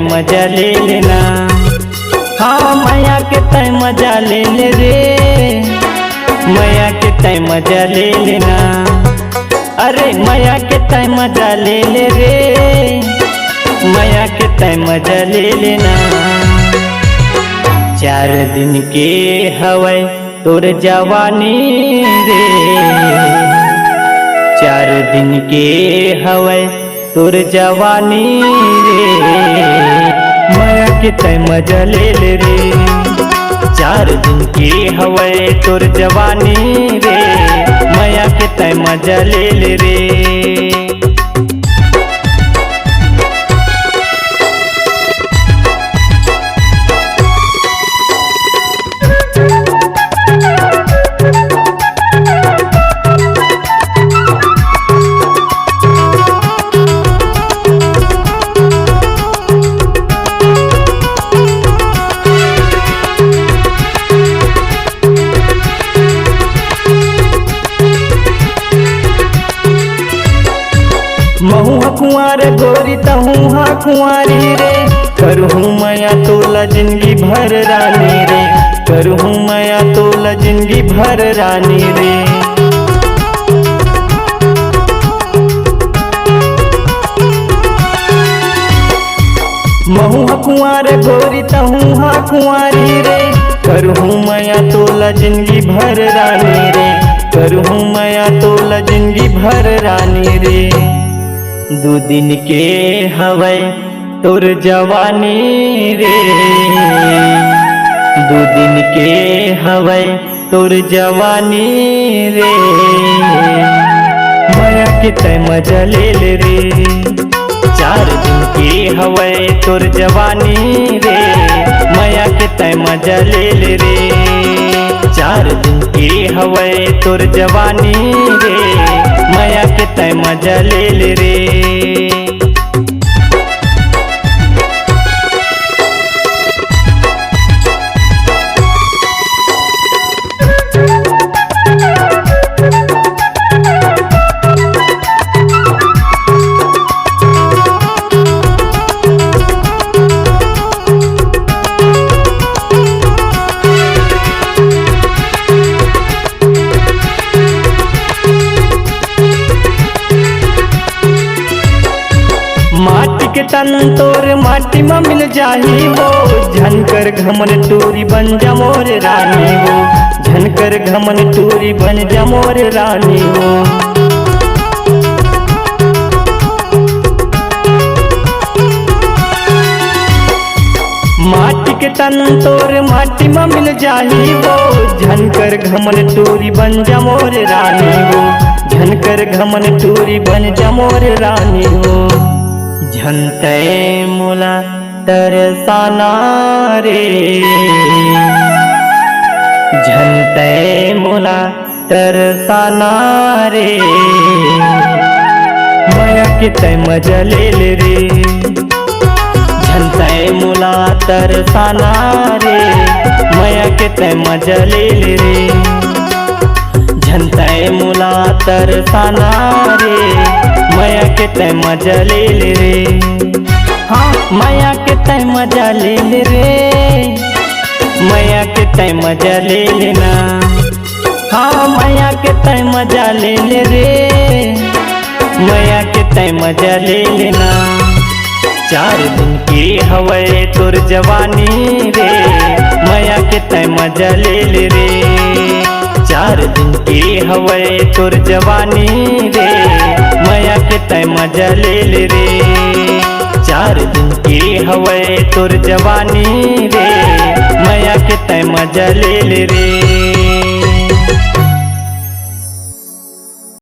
तय मजा ले लेना। हाँ मैया के तय मजा ले ले रे, मैया के तय मजा ले लेना। अरे मैया के तय मजा ले ले रे, मैया के तय मजा ले लेना। 4 दिन के हवै तोर जवानी रे, 4 दिन के हवै तोर जवानी रे, मैया के तय मजा ले ले रे। 4 दिन के हवै तोर जवानी रे, मैया के तय मजा ले ले रे। महू कुंवर गोरी तहूँ हा कुंवारी रे, करहूँ मैया तोला जिंदगी भर रानी रे, करहूँ मैया तोला जिंदगी भर रानी रे। महू कुंवर गोरी तहूँ हा कुंवारी रे, करहूँ मैया तोला जिंदगी भर रानी रे, करहूँ मैया तोला जिंदगी भर रानी रे। 2 दिन के हवै तोर जवानी रे, 2 दिन के हवै तोर जवानी रे, मैया के तय मजा ले ले रे। 4 दिन के हवै तोर जवानी रे, मैया के तय मजा ले ले रे। 4 दिन के हवै तोर जवानी रे, मैया के तय मजा ले ले रे। माटी के तन तोर माटी में मिल जाही वो, झनकर घमन टूरी बन जा मोर रानी वो, झनकर घमन टूरी बन जा मोर रानी वो। माटी के तन तोर माटी में मिल जाही वो, झनकर घमन टूरी बन जा मोर रानी वो, झनकर घमन टूरी बन जा मोर रानी वो। झनतै मोला तरसाना रे, झनतै मोला तरसाना रे, मैया के तय मजा ले ले रे। झनतै मोला तरसाना रे, मैया के तय मजा ले ले रे। झनतै मोला तरसाना रे, मैया के तय मजा ले ले रे। हाँ मैया के तय मजा ले ले रे, मैया के तय मजा ले लेना। हाँ मैया के तय मजा ले ले रे, मैया के तय मजा ले लेना। 4 दिन की हवै तोर जवानी रे, मैया के तय मजा ले ले रे। 4 दिन की हवै तोर जवानी रे, मैया के तय मजा ले ले रे। 4 दिन की हवै तोर जवानी रे, मैया के तय मजा ले ले रे।